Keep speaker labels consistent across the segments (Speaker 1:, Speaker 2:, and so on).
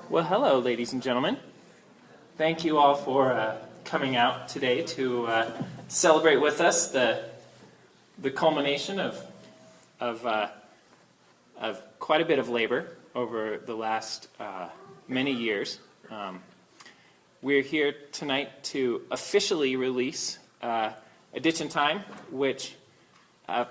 Speaker 1: Well, hello, ladies and gentlemen. Thank you all for coming out today to celebrate with us the culmination of quite a bit of labor over the last many years. We're here tonight to officially release A Ditch in Time, which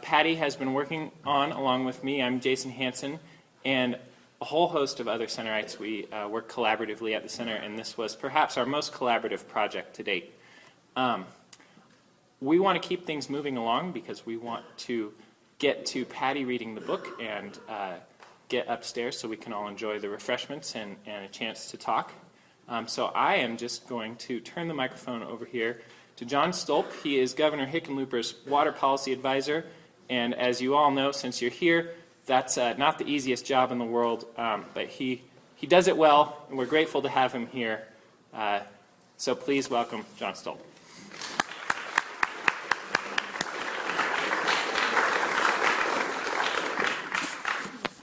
Speaker 1: Patty has been working on along with me. I'm Jason Hanson, and a whole host of other Centerites. We work collaboratively at the Center, and this was perhaps our most collaborative project to date. We want to keep things moving along because we want to get to Patty reading the book and get upstairs so we can all enjoy the refreshments and a chance to talk. So I am just going to turn the microphone over here to John Stolp. He is Governor Hickenlooper's water policy advisor, and as you all know, since you're here, that's not the easiest job in the world, but he does it well, and we're grateful to have him here. So please welcome John Stolp.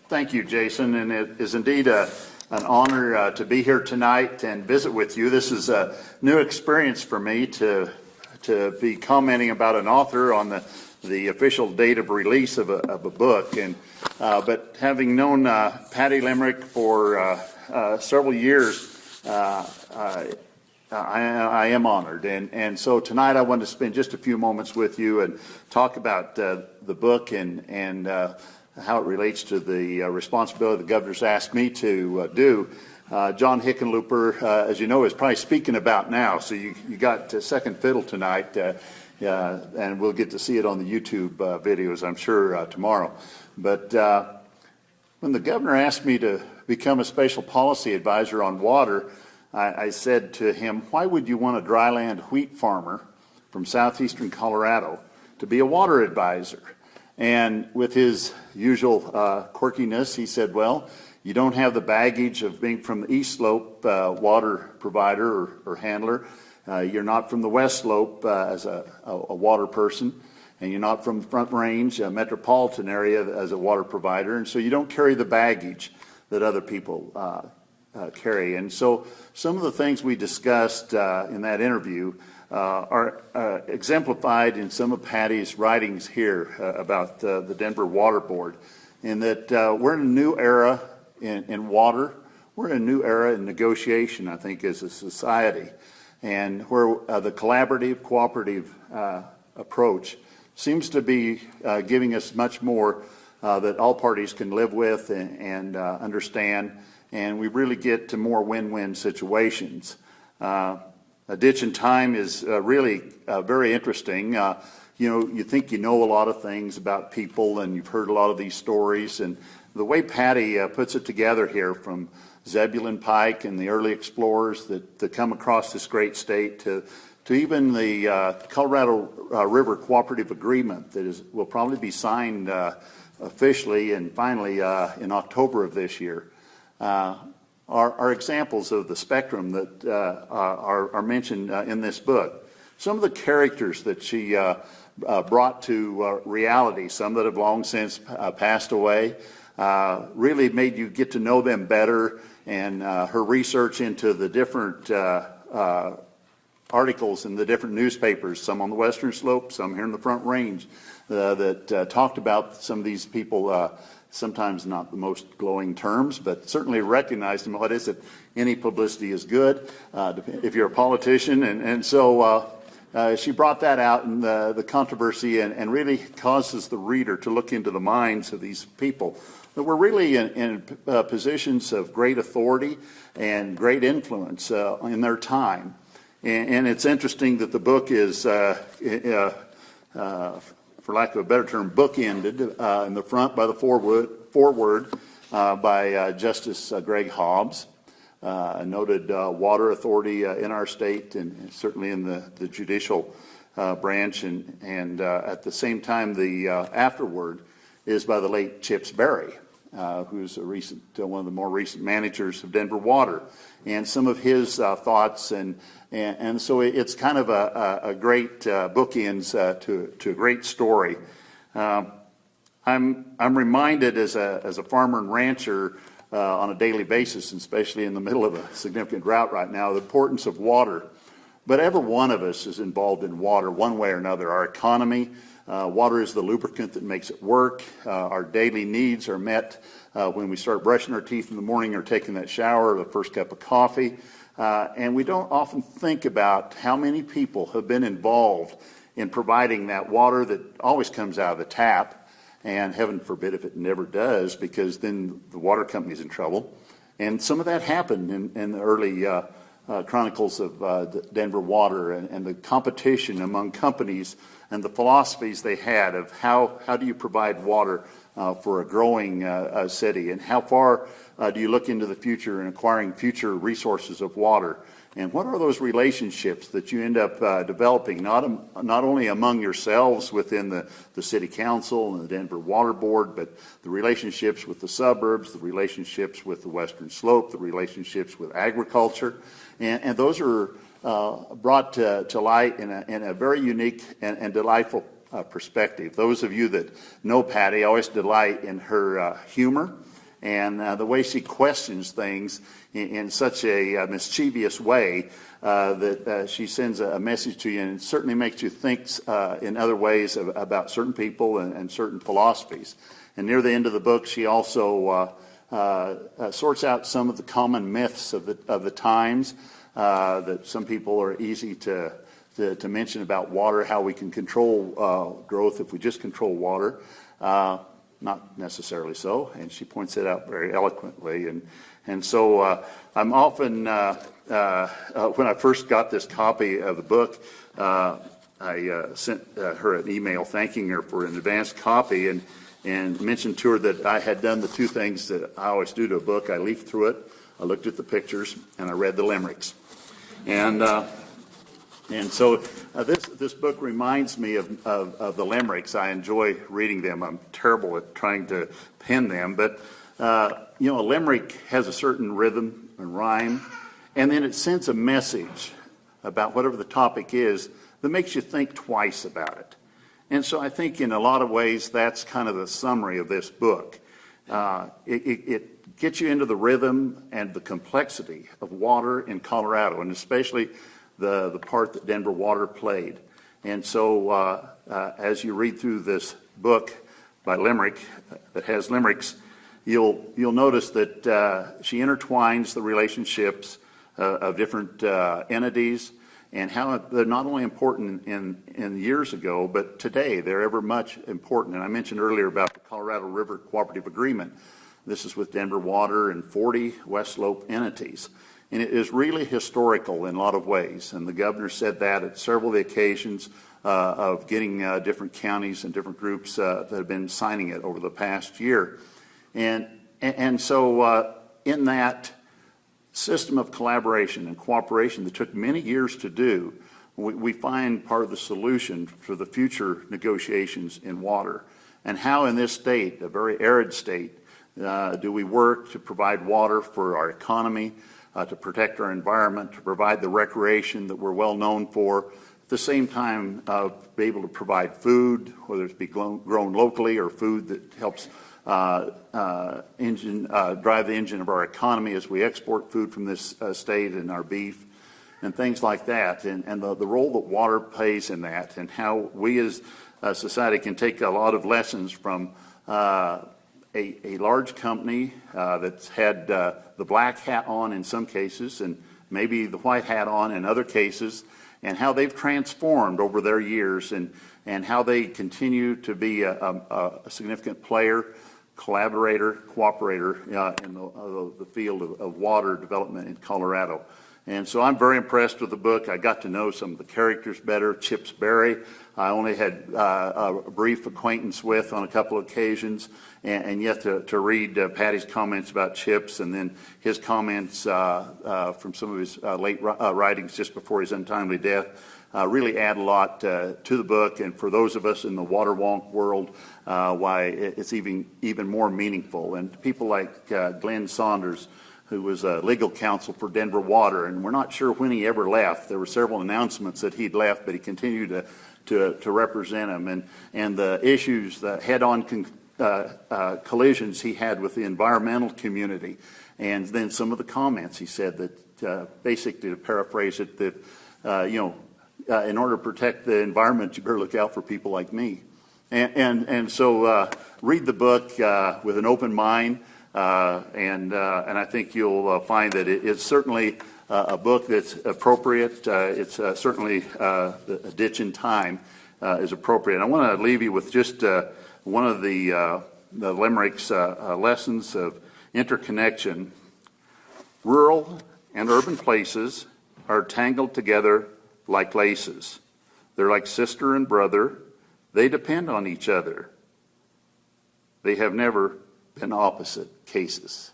Speaker 2: Thank you, Jason, and it is indeed an honor to be here tonight and visit with you. This is a new experience for me to be commenting about an author on the official date of release of a book, and but having known Patty Limerick for several years, I am honored, and so tonight I want to spend just a few moments with you and talk about the book and how it relates to the responsibility the governor's asked me to do. John Hickenlooper, as you know, is probably speaking about now, so you got second fiddle tonight. And we'll get to see it on the YouTube videos, I'm sure, tomorrow. But when the governor asked me to become a special policy advisor on water, I said to him, why would you want a dryland wheat farmer from southeastern Colorado to be a water advisor? And with his usual quirkiness, he said, well, you don't have the baggage of being from the East Slope water provider or handler. You're not from the West Slope as a water person, and you're not from the Front Range, a metropolitan area, as a water provider, and so you don't carry the baggage that other people carry. And so some of the things we discussed in that interview are exemplified in some of Patty's writings here about the Denver Water Board, in that we're in a new era in water. We're in a new era in negotiation, I think, as a society, and where the collaborative, cooperative approach seems to be giving us much more that all parties can live with and understand, and we really get to more win-win situations. A Ditch in Time is really very interesting. You think you know a lot of things about people, and you've heard a lot of these stories, and the way Patty puts it together here, from Zebulon Pike and the early explorers that come across this great state to even the Colorado River Cooperative Agreement that will probably be signed officially and finally in October of this year, are examples of the spectrum that are mentioned in this book. Some of the characters that she brought to reality, some that have long since passed away, really made you get to know them better, and her research into the different articles in the different newspapers, some on the Western Slope, some here in the Front Range, that talked about some of these people, sometimes not the most glowing terms, but certainly recognized them. What is it? Any publicity is good, if you're a politician. And so she brought that out in the controversy and really causes the reader to look into the minds of these people that were really in positions of great authority and great influence in their time. And it's interesting that the book is, for lack of a better term, bookended in the front by the foreword by Justice Greg Hobbs, a noted water authority in our state and certainly in the judicial branch. And at the same time, the afterword is by the late Chips Berry, who's one of the more recent managers of Denver Water, and some of his thoughts, and so it's kind of a great bookends to a great story. I'm reminded as a farmer and rancher on a daily basis, especially in the middle of a significant drought right now, the importance of water. But every one of us is involved in water one way or another. Our economy, water is the lubricant that makes it work. Our daily needs are met when we start brushing our teeth in the morning or taking that shower or the first cup of coffee. And we don't often think about how many people have been involved in providing that water that always comes out of the tap. And heaven forbid if it never does, because then the water company's in trouble. And some of that happened in the early chronicles of Denver Water and the competition among companies and the philosophies they had of how do you provide water for a growing city, and how far do you look into the future in acquiring future resources of water. And what are those relationships that you end up developing, not only among yourselves within the city council and the Denver Water Board, but the relationships with the suburbs, the relationships with the western slope, the relationships with agriculture. And those are brought to light in a very unique and delightful perspective. Those of you that know Patty always delight in her humor and the way she questions things in such a mischievous way that she sends a message to you, and it certainly makes you think in other ways about certain people and certain philosophies. And near the end of the book, she also sorts out some of the common myths of the times that some people are easy to mention about water, how we can control growth if we just control water. Not necessarily so, and she points it out very eloquently. And so I'm often, when I first got this copy of the book, I sent her an email thanking her for an advanced copy and mentioned to her that I had done the two things that I always do to a book. I leafed through it, I looked at the pictures, and I read the limericks. And so this book reminds me of the limericks. I enjoy reading them. I'm terrible at trying to pen them, but a limerick has a certain rhythm and rhyme, and then it sends a message about whatever the topic is that makes you think twice about it. And so I think in a lot of ways that's kind of the summary of this book. It gets you into the rhythm and the complexity of water in Colorado, and especially the part that Denver Water played. And so as you read through this book by Limerick that has limericks, you'll notice that she intertwines the relationships of different entities and how they're not only important in years ago, but today they're ever much important. And I mentioned earlier about the Colorado River Cooperative Agreement. This is with Denver Water and 40 West Slope entities. And it is really historical in a lot of ways. And the governor said that at several of the occasions of getting different counties and different groups that have been signing it over the past year. And so in that system of collaboration and cooperation that took many years to do, we find part of the solution for the future negotiations in water. And how in this state, a very arid state, do we work to provide water for our economy, to protect our environment, to provide the recreation that we're well known for, at the same time be able to provide food, whether it be grown locally or food that helps drive the engine of our economy as we export food from this state and our beef and things like that, and the role that water plays in that, and how we as a society can take a lot of lessons from a large company that's had the black hat on in some cases and maybe the white hat on in other cases, and how they've transformed over their years, and how they continue to be a significant player, collaborator, cooperator in the field of water development in Colorado. And so I'm very impressed with the book. I got to know some of the characters better. Chips Berry, I only had a brief acquaintance with on a couple of occasions, and yet to read Patty's comments about Chips, and then his comments from some of his late writings just before his untimely death, really add a lot to the book, and for those of us in the water wonk world, why it's even more meaningful. And people like Glenn Saunders, who was legal counsel for Denver Water, and we're not sure when he ever left. There were several announcements that he'd left, but he continued to represent them, and the issues, the head-on collisions he had with the environmental community, and then some of the comments he said that, basically, to paraphrase it, that in order to protect the environment, you better look out for people like me. And so read the book with an open mind, and I think you'll find that it's certainly a book that's appropriate. It's certainly a ditch in time is appropriate. And I want to leave you with just one of the Limerick's lessons of interconnection. Rural and urban places are tangled together like laces. They're like sister and brother. They depend on each other. They have never been opposite cases.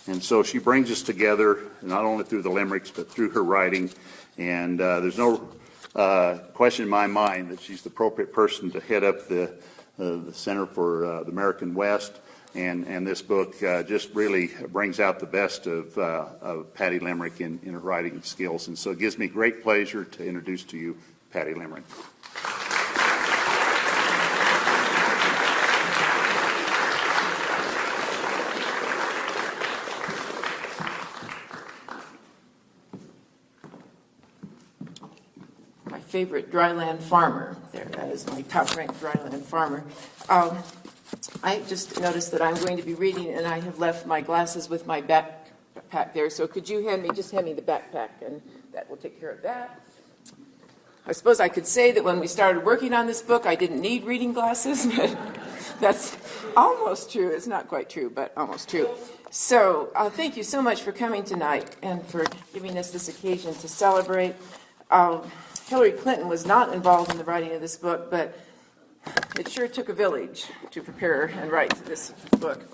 Speaker 2: And so she brings us together, not only through the limericks, but through her writing. And there's no question in my mind that she's the appropriate person to head up the Center for the American West. And this book just really brings out the best of Patty Limerick in her writing skills. And so it gives me great pleasure to introduce to you Patty Limerick.
Speaker 3: My favorite dryland farmer. There, that is my top-ranked dryland farmer. I just noticed that I'm going to be reading, and I have left my glasses with my backpack there. So could you hand me the backpack, and that will take care of that. I suppose I could say that when we started working on this book, I didn't need reading glasses, but that's almost true. It's not quite true, but almost true. So thank you so much for coming tonight and for giving us this occasion to celebrate. Hillary Clinton was not involved in the writing of this book, but it sure took a village to prepare and write this book.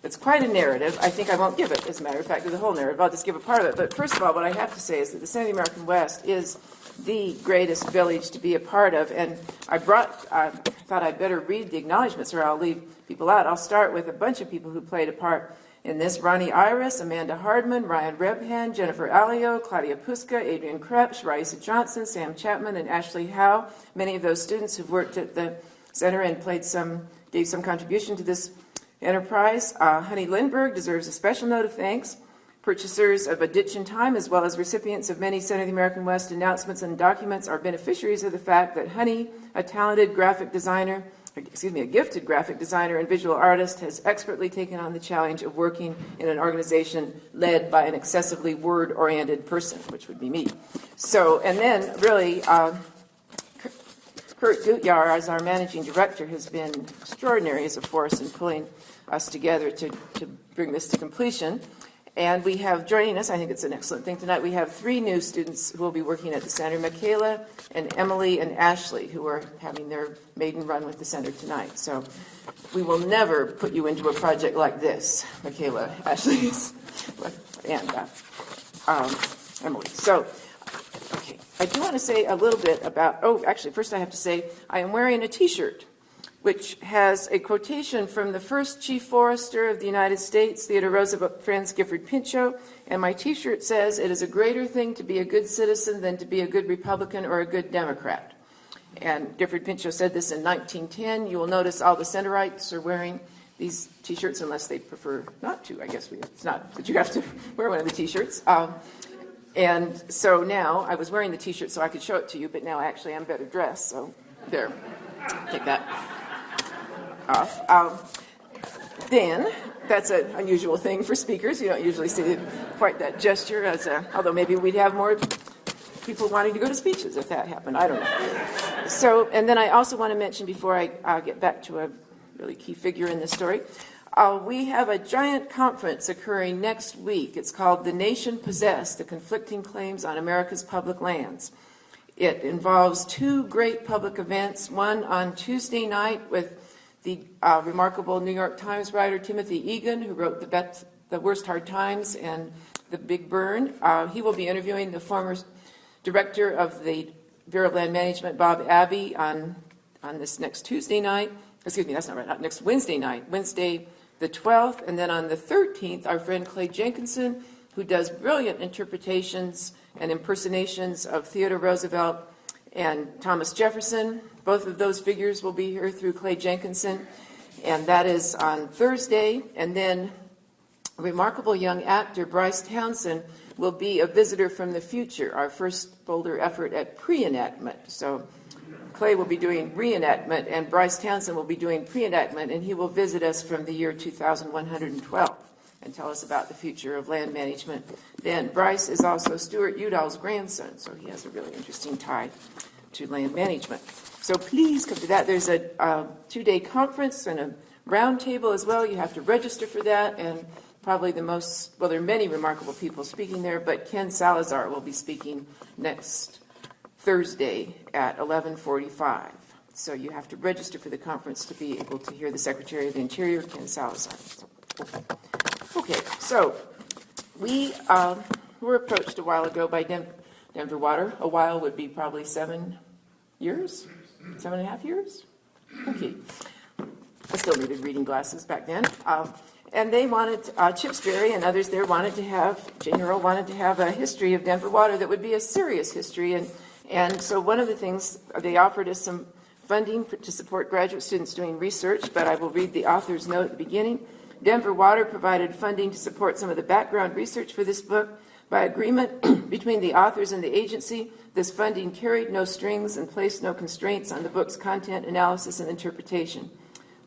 Speaker 3: It's quite a narrative. I think I won't give it, as a matter of fact, the whole narrative. I'll just give a part of it. But first of all, what I have to say is that the Center of the American West is the greatest village to be a part of. And I thought I'd better read the acknowledgements, or I'll leave people out. I'll start with a bunch of people who played a part in this: Ronnie Iris, Amanda Hardman, Ryan Rebhan, Jennifer Alio, Claudia Puska, Adrian Krebs, Raisa Johnson, Sam Chapman, and Ashley Howe. Many of those students who've worked at the center and gave some contribution to this enterprise. Honey Lindbergh deserves a special note of thanks. Purchasers of A Ditch in Time, as well as recipients of many Center of the American West announcements and documents, are beneficiaries of the fact that Honey, a gifted graphic designer and visual artist, has expertly taken on the challenge of working in an organization led by an excessively word-oriented person, which would be me. So, and then really, Kurt Gutjahr, as our managing director, has been extraordinary as a force in pulling us together to bring this to completion. And we have joining us, I think it's an excellent thing tonight, we have 3 new students who will be working at the center: Michaela and Emily and Ashley, who are having their maiden run with the center tonight. So we will never put you into a project like this, Michaela, Ashley, and Emily. So, okay, I do want to say a little bit about, actually, first I have to say I am wearing a T-shirt which has a quotation from the first Chief Forester of the United States, Theodore Roosevelt, Franz Gifford Pinchot, and my T-shirt says, "It is a greater thing to be a good citizen than to be a good Republican or a good Democrat." And Gifford Pinchot said this in 1910. You will notice all the centerites are wearing these T-shirts, unless they prefer not to. I guess it's not that you have to wear one of the T-shirts. And so now, I was wearing the T-shirt so I could show it to you, but now actually I'm better dressed, so there, take that off. Then, that's an unusual thing for speakers. You don't usually see quite that gesture, although maybe we'd have more people wanting to go to speeches if that happened. I don't know. So, and then I also want to mention, before I get back to a really key figure in this story, we have a giant conference occurring next week. It's called The Nation Possessed: The Conflicting Claims on America's Public Lands. It involves 2 great public events, one on Tuesday night with the remarkable New York Times writer Timothy Egan, who wrote The Worst Hard Times and The Big Burn. He will be interviewing the former director of the Bureau of Land Management, Bob Abbey, on this next Tuesday night. Excuse me, that's not right, not next Wednesday night, Wednesday the 12th. And then on the 13th, our friend Clay Jenkinson, who does brilliant interpretations and impersonations of Theodore Roosevelt, and Thomas Jefferson. Both of those figures will be here through Clay Jenkinson, and that is on Thursday. And then a remarkable young actor, Bryce Townsend, will be a visitor from the future, our first Boulder effort at pre-enactment. So Clay will be doing reenactment, and Bryce Townsend will be doing pre-enactment, and he will visit us from the year 2112 and tell us about the future of land management. Then Bryce is also Stuart Udall's grandson, so he has a really interesting tie to land management. So please come to that. There's a 2-day conference and a roundtable as well. You have to register for that, and probably there are many remarkable people speaking there, but Ken Salazar will be speaking next Thursday at 11:45. So you have to register for the conference to be able to hear the Secretary of the Interior, Ken Salazar. Okay, so we were approached a while ago by Denver Water. A while would be probably 7 years, 7.5 years. Okay, I still needed reading glasses back then. And they wanted, Chip Sperry and others there wanted to have, Jane Earl wanted to have a history of Denver Water that would be a serious history. And so one of the things, they offered us some funding to support graduate students doing research, but I will read the author's note at the beginning. Denver Water provided funding to support some of the background research for this book. By agreement between the authors and the agency, this funding carried no strings and placed no constraints on the book's content, analysis, and interpretation.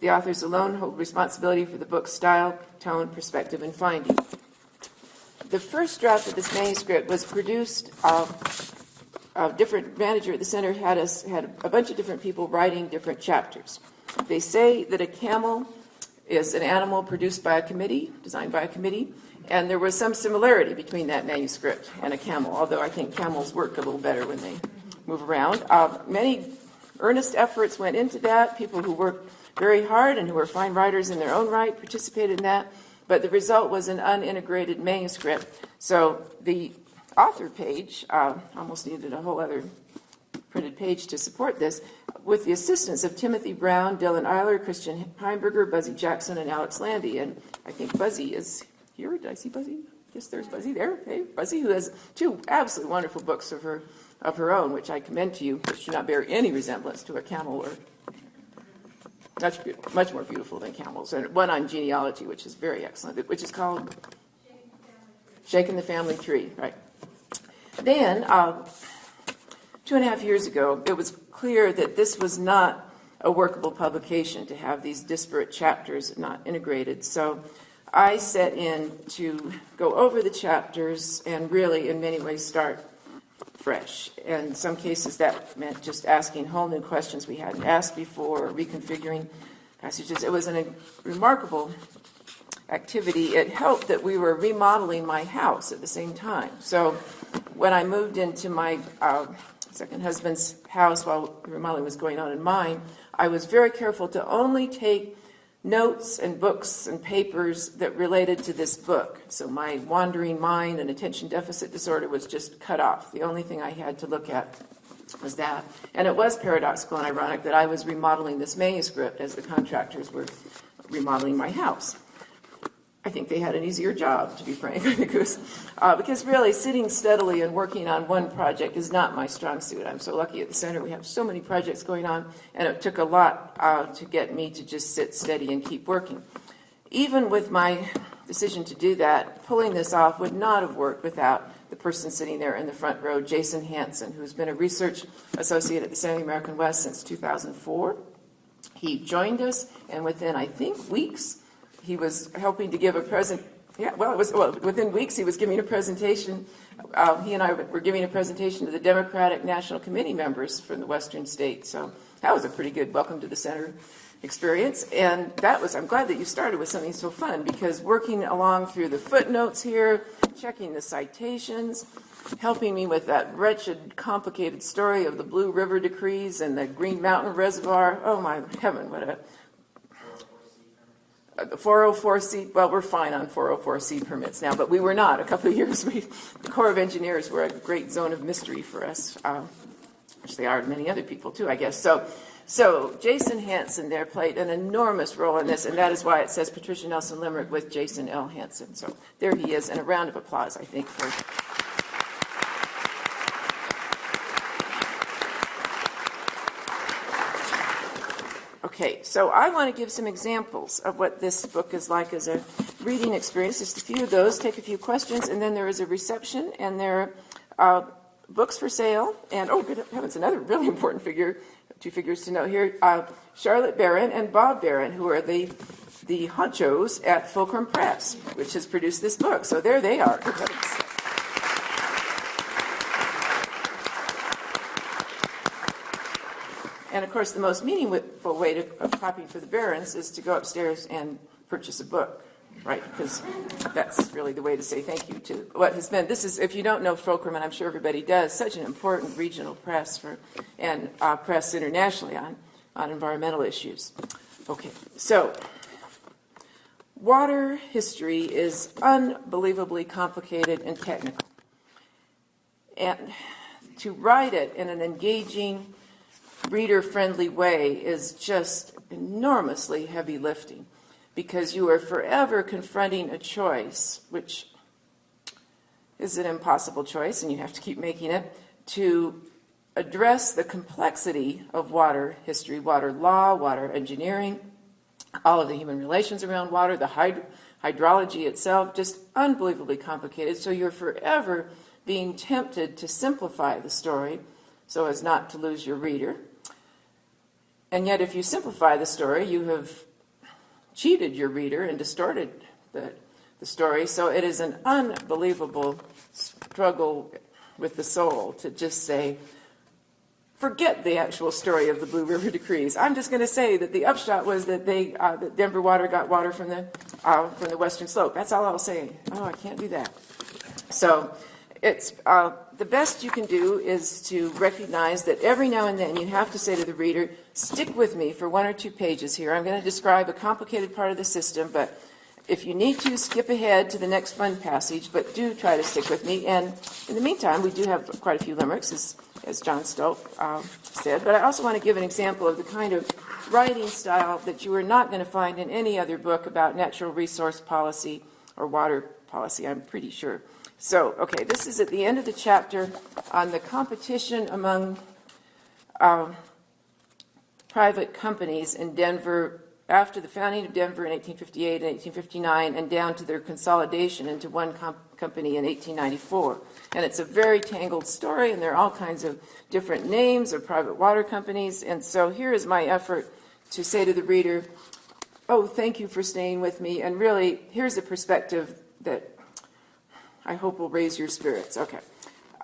Speaker 3: The authors alone hold responsibility for the book's style, tone, perspective, and finding. The first draft of this manuscript was produced. A different manager at the center had a bunch of different people writing different chapters. They say that a camel is an animal produced by a committee, designed by a committee, and there was some similarity between that manuscript and a camel, although I think camels work a little better when they move around. Many earnest efforts went into that. People who worked very hard and who were fine writers in their own right participated in that, but the result was an unintegrated manuscript. So the author page, almost needed a whole other printed page to support this, with the assistance of Timothy Brown, Dylan Eiler, Christian Heimberger, Buzzy Jackson, and Alex Landy. And I think Buzzy is here. Did I see Buzzy? Yes, there's Buzzy there. Hey, Buzzy, who has 2 absolutely wonderful books of her own, which I commend to you, which do not bear any resemblance to a camel, or much more beautiful than camels. And one on genealogy, which is very excellent, which is called Shaking the Family Tree, right? Then, 2.5 years ago, it was clear that this was not a workable publication to have these disparate chapters not integrated. So I set in to go over the chapters and really, in many ways, start fresh. In some cases, that meant just asking whole new questions we hadn't asked before, or reconfiguring passages. It was a remarkable activity. It helped that we were remodeling my house at the same time. So when I moved into my second husband's house while the remodeling was going on in mine, I was very careful to only take notes and books and papers that related to this book. So my wandering mind and attention deficit disorder was just cut off. The only thing I had to look at was that. And it was paradoxical and ironic that I was remodeling this manuscript as the contractors were remodeling my house. I think they had an easier job, to be frank, because really sitting steadily and working on one project is not my strong suit. I'm so lucky at the center. We have so many projects going on, and it took a lot to get me to just sit steady and keep working. Even with my decision to do that, pulling this off would not have worked without the person sitting there in the front row, Jason Hanson, who's been a research associate at the Center of the American West since 2004. He joined us, and within, I think, weeks, he was helping to give a within weeks he was giving a presentation. He and I were giving a presentation to the Democratic National Committee members from the Western states. So that was a pretty good welcome to the center experience. And I'm glad that you started with something so fun, because working along through the footnotes here, checking the citations, helping me with that wretched, complicated story of the Blue River Decrees and the Green Mountain Reservoir. Oh my heaven, what a... The 404C, well, we're fine on 404C permits now, but we were not a couple of years. The Corps of Engineers were a great zone of mystery for us, which they are to many other people too, I guess. So Jason Hanson there played an enormous role in this, and that is why it says Patricia Nelson Limerick with Jason L. Hanson. So there he is, and a round of applause, I think, for... Okay, so I want to give some examples of what this book is like as a reading experience. Just a few of those, take a few questions, and then there is a reception, and there are books for sale. And, oh, good heavens, another really important figure, two figures to note here, Charlotte Barron and Bob Barron, who are the honchos at Fulcrum Press, which has produced this book. So there they are. Good heavens. And of course, the most meaningful way of copying for the Barons is to go upstairs and purchase a book, right? Because that's really the way to say thank you to what has been. This is, if you don't know Fulcrum, and I'm sure everybody does, such an important regional press and press internationally on environmental issues. Okay, so water history is unbelievably complicated and technical. And to write it in an engaging, reader-friendly way is just enormously heavy lifting, because you are forever confronting a choice, which is an impossible choice, and you have to keep making it, to address the complexity of water history, water law, water engineering, all of the human relations around water, the hydrology itself, just unbelievably complicated. So you're forever being tempted to simplify the story so as not to lose your reader. And yet, if you simplify the story, you have cheated your reader and distorted the story. So it is an unbelievable struggle with the soul to just say, forget the actual story of the Blue River Decrees. I'm just going to say that the upshot was that that Denver Water got water from the Western Slope. That's all I'll say. Oh, I can't do that. So it's the best you can do is to recognize that every now and then you have to say to the reader, stick with me for 1 or 2 pages here. I'm going to describe a complicated part of the system, but if you need to, skip ahead to the next fun passage, but do try to stick with me. And in the meantime, we do have quite a few limericks, as John Stolt said, but I also want to give an example of the kind of writing style that you are not going to find in any other book about natural resource policy or water policy, I'm pretty sure. So, okay, this is at the end of the chapter on the competition among private companies in Denver after the founding of Denver in 1858 and 1859 and down to their consolidation into one company in 1894. And it's a very tangled story, and there are all kinds of different names of private water companies. And so here is my effort to say to the reader, oh, thank you for staying with me, and really, here's a perspective that I hope will raise your spirits. Okay.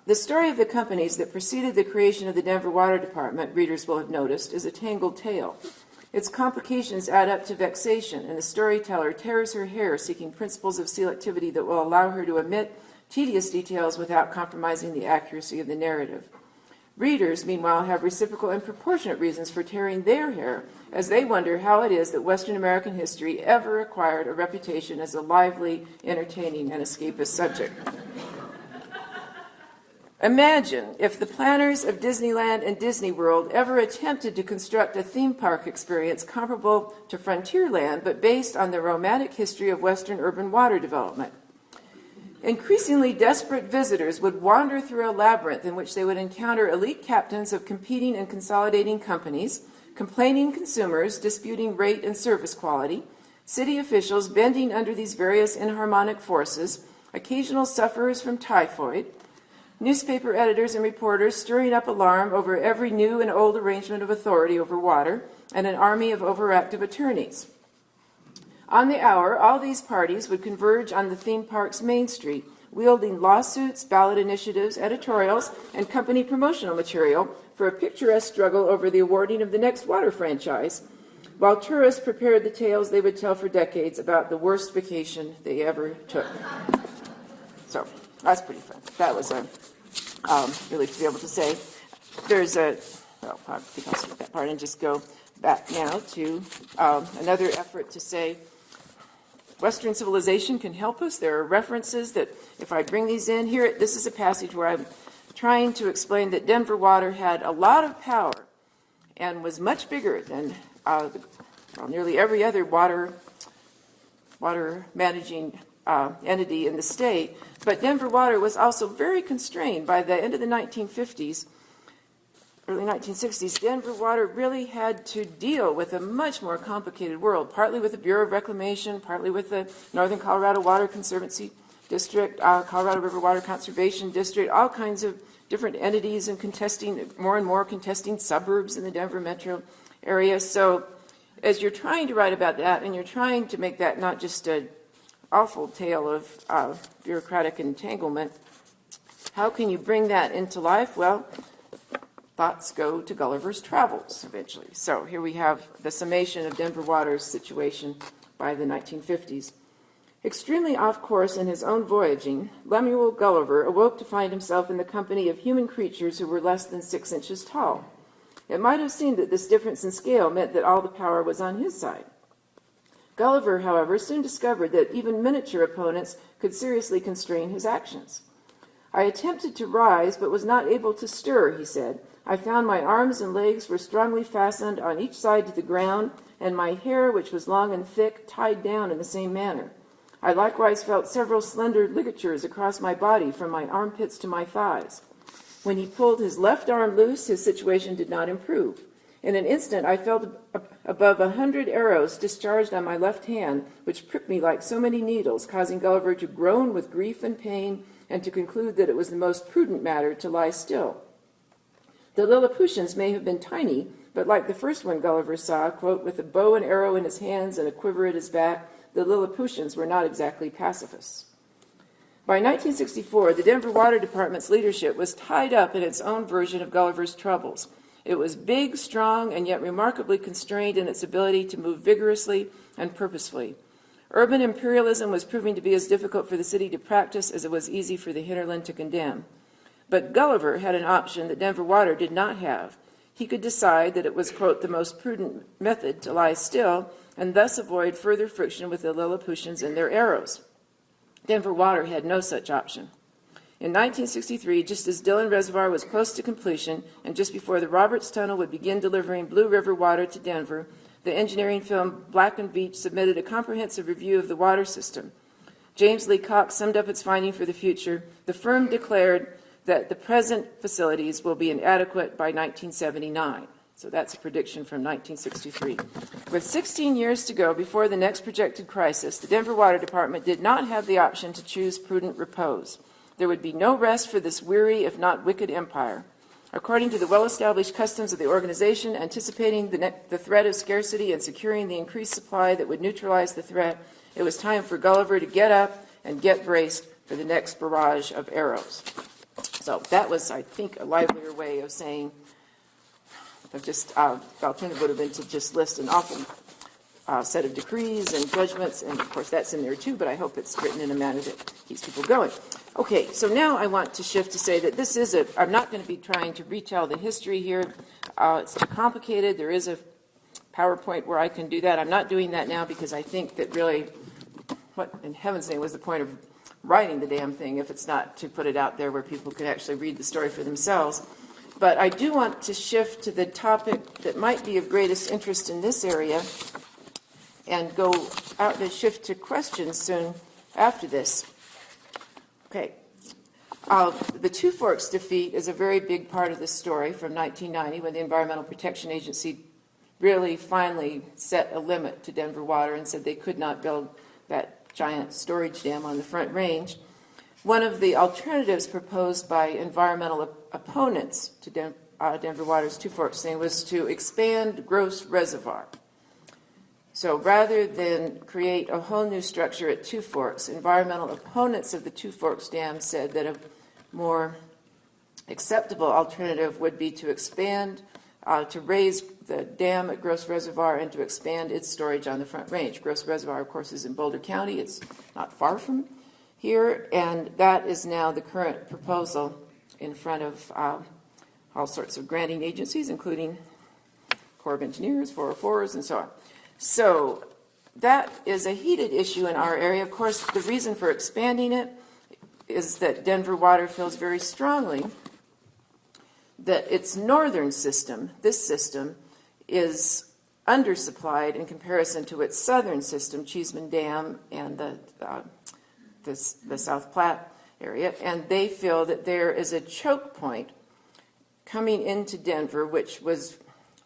Speaker 3: The story of the companies that preceded the creation of the Denver Water Department, readers will have noticed, is a tangled tale. Its complications add up to vexation, and the storyteller tears her hair seeking principles of selectivity that will allow her to omit tedious details without compromising the accuracy of the narrative. Readers, meanwhile, have reciprocal and proportionate reasons for tearing their hair as they wonder how it is that Western American history ever acquired a reputation as a lively, entertaining, and escapist subject. Imagine if the planners of Disneyland and Disney World ever attempted to construct a theme park experience comparable to Frontierland, but based on the romantic history of Western urban water development. Increasingly desperate visitors would wander through a labyrinth in which they would encounter elite captains of competing and consolidating companies, complaining consumers disputing rate and service quality, city officials bending under these various inharmonic forces, occasional sufferers from typhoid, newspaper editors and reporters stirring up alarm over every new and old arrangement of authority over water, and an army of overactive attorneys. On the hour, all these parties would converge on the theme park's main street, wielding lawsuits, ballot initiatives, editorials, and company promotional material for a picturesque struggle over the awarding of the next water franchise, while tourists prepared the tales they would tell for decades about the worst vacation they ever took. So, that's pretty fun. That was a really to be able to say. There's a, well, I think I'll skip that part and just go back now to another effort to say Western civilization can help us. There are references that, if I bring these in here, this is a passage where I'm trying to explain that Denver Water had a lot of power and was much bigger than nearly every other water managing entity in the state. But Denver Water was also very constrained by the end of the 1950s. early 1960s, Denver Water really had to deal with a much more complicated world, partly with the Bureau of Reclamation, partly with the Northern Colorado Water Conservancy District, Colorado River Water Conservation District, all kinds of different entities and more and more contesting suburbs in the Denver metro area. So as you're trying to write about that, and you're trying to make that not just an awful tale of bureaucratic entanglement, how can you bring that into life? Well, thoughts go to Gulliver's Travels eventually. So here we have the summation of Denver Water's situation by the 1950s. Extremely off course in his own voyaging, Lemuel Gulliver awoke to find himself in the company of human creatures who were less than 6 inches tall. It might have seemed that this difference in scale meant that all the power was on his side. Gulliver, however, soon discovered that even miniature opponents could seriously constrain his actions. I attempted to rise, but was not able to stir, he said. I found my arms and legs were strongly fastened on each side to the ground, and my hair, which was long and thick, tied down in the same manner. I likewise felt several slender ligatures across my body from my armpits to my thighs. When he pulled his left arm loose, his situation did not improve. In an instant, I felt above 100 arrows discharged on my left hand, which pricked me like so many needles, causing Gulliver to groan with grief and pain and to conclude that it was the most prudent matter to lie still. The Lilliputians may have been tiny, but like the first one Gulliver saw, quote, with a bow and arrow in his hands and a quiver at his back, the Lilliputians were not exactly pacifists. By 1964, the Denver Water Department's leadership was tied up in its own version of Gulliver's troubles. It was big, strong, and yet remarkably constrained in its ability to move vigorously and purposefully. Urban imperialism was proving to be as difficult for the city to practice as it was easy for the hinterland to condemn. But Gulliver had an option that Denver Water did not have. He could decide that it was, quote, the most prudent method to lie still and thus avoid further friction with the Lilliputians and their arrows. Denver Water had no such option. In 1963, just as Dillon Reservoir was close to completion and just before the Roberts Tunnel would begin delivering Blue River water to Denver, the engineering firm Black & Veatch submitted a comprehensive review of the water system. James Lee Cox summed up its finding for the future. The firm declared that the present facilities will be inadequate by 1979. So that's a prediction from 1963. With 16 years to go before the next projected crisis, the Denver Water Department did not have the option to choose prudent repose. There would be no rest for this weary, if not wicked, empire. According to the well-established customs of the organization, anticipating the threat of scarcity and securing the increased supply that would neutralize the threat, it was time for Gulliver to get up and get braced for the next barrage of arrows. So that was, I think, a livelier way of saying, the alternative would have been to just list an awful set of decrees and judgments, and of course that's in there too, but I hope it's written in a manner that keeps people going. Okay, so now I want to shift to say that this is I'm not going to be trying to retell the history here. It's too complicated. There is a PowerPoint where I can do that. I'm not doing that now because I think that really, what in heaven's name was the point of writing the damn thing if it's not to put it out there where people could actually read the story for themselves. But I do want to shift to the topic that might be of greatest interest in this area and go out to shift to questions soon after this. Okay. The Two Forks defeat is a very big part of this story from 1990 when the Environmental Protection Agency really finally set a limit to Denver Water and said they could not build that giant storage dam on the Front Range. One of the alternatives proposed by environmental opponents to Denver Water's Two Forks thing was to expand Gross Reservoir. So rather than create a whole new structure at Two Forks, environmental opponents of the Two Forks Dam said that a more acceptable alternative would be to expand, to raise the dam at Gross Reservoir and to expand its storage on the Front Range. Gross Reservoir, of course, is in Boulder County. It's not far from here, and that is now the current proposal in front of all sorts of granting agencies, including Corps of Engineers, 404s, and so on. So that is a heated issue in our area. Of course, the reason for expanding it is that Denver Water feels very strongly that its northern system, this system, is undersupplied in comparison to its southern system, Cheeseman Dam and the South Platte area, and they feel that there is a choke point coming into Denver, which was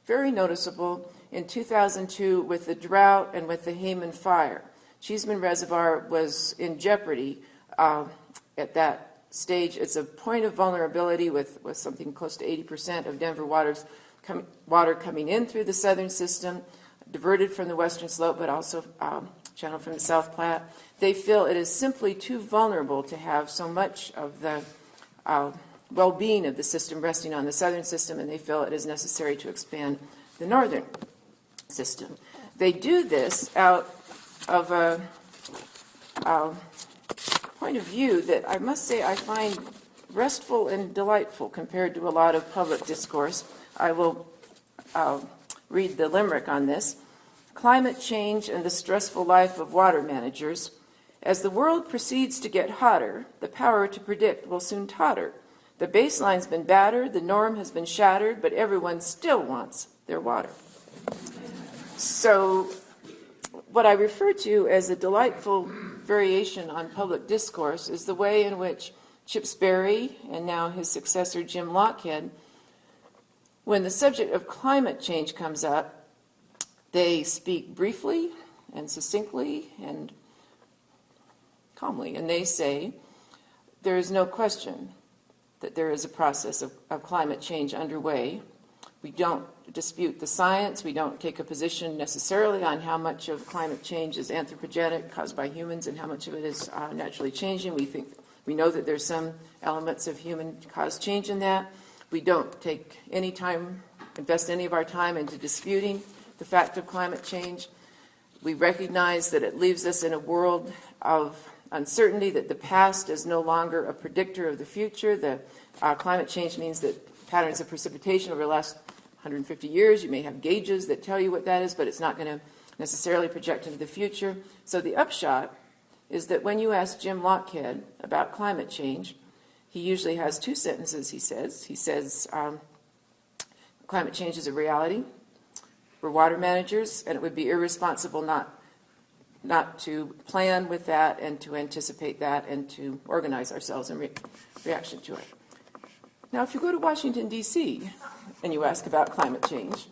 Speaker 3: very noticeable in 2002 with the drought and with the Hayman fire. Cheeseman Reservoir was in jeopardy at that stage. It's a point of vulnerability with something close to 80% of Denver water coming in through the southern system, diverted from the western slope, but also channeled from the South Platte. They feel it is simply too vulnerable to have so much of the well-being of the system resting on the southern system, and they feel it is necessary to expand the northern system. They do this out of a point of view that I must say I find restful and delightful compared to a lot of public discourse. I will read the limerick on this. Climate change and the stressful life of water managers. As the world proceeds to get hotter, the power to predict will soon totter. The baseline's been battered, the norm has been shattered, but everyone still wants their water. So what I refer to as a delightful variation on public discourse is the way in which Chip Sperry and now his successor Jim Lochhead, when the subject of climate change comes up, they speak briefly and succinctly and calmly, and they say, there is no question that there is a process of climate change underway. We don't dispute the science. We don't take a position necessarily on how much of climate change is anthropogenic, caused by humans, and how much of it is naturally changing. We know that there's some elements of human-caused change in that. We don't take any time, invest any of our time into disputing the fact of climate change. We recognize that it leaves us in a world of uncertainty, that the past is no longer a predictor of the future. The climate change means that patterns of precipitation over the last 150 years, you may have gauges that tell you what that is, but it's not going to necessarily project into the future. So the upshot is that when you ask Jim Lochhead about climate change, he usually has two sentences he says. He says, climate change is a reality. We're water managers, and it would be irresponsible not to plan with that and to anticipate that and to organize ourselves in reaction to it. Now, if you go to Washington, D.C., and you ask about climate change,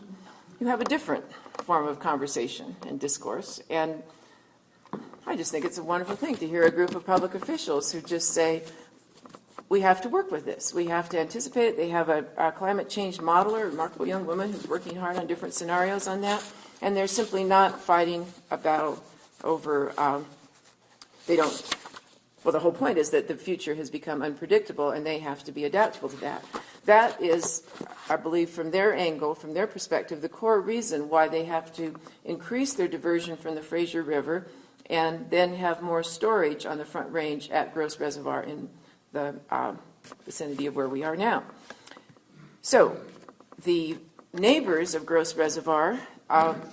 Speaker 3: you have a different form of conversation and discourse. And I just think it's a wonderful thing to hear a group of public officials who just say, we have to work with this. We have to anticipate it. They have a climate change modeler, a remarkable young woman who's working hard on different scenarios on that. And they're simply not fighting a battle over, the whole point is that the future has become unpredictable and they have to be adaptable to that. That is, I believe, from their angle, from their perspective, the core reason why they have to increase their diversion from the Fraser River and then have more storage on the Front Range at Gross Reservoir in the vicinity of where we are now. So the neighbors of Gross Reservoir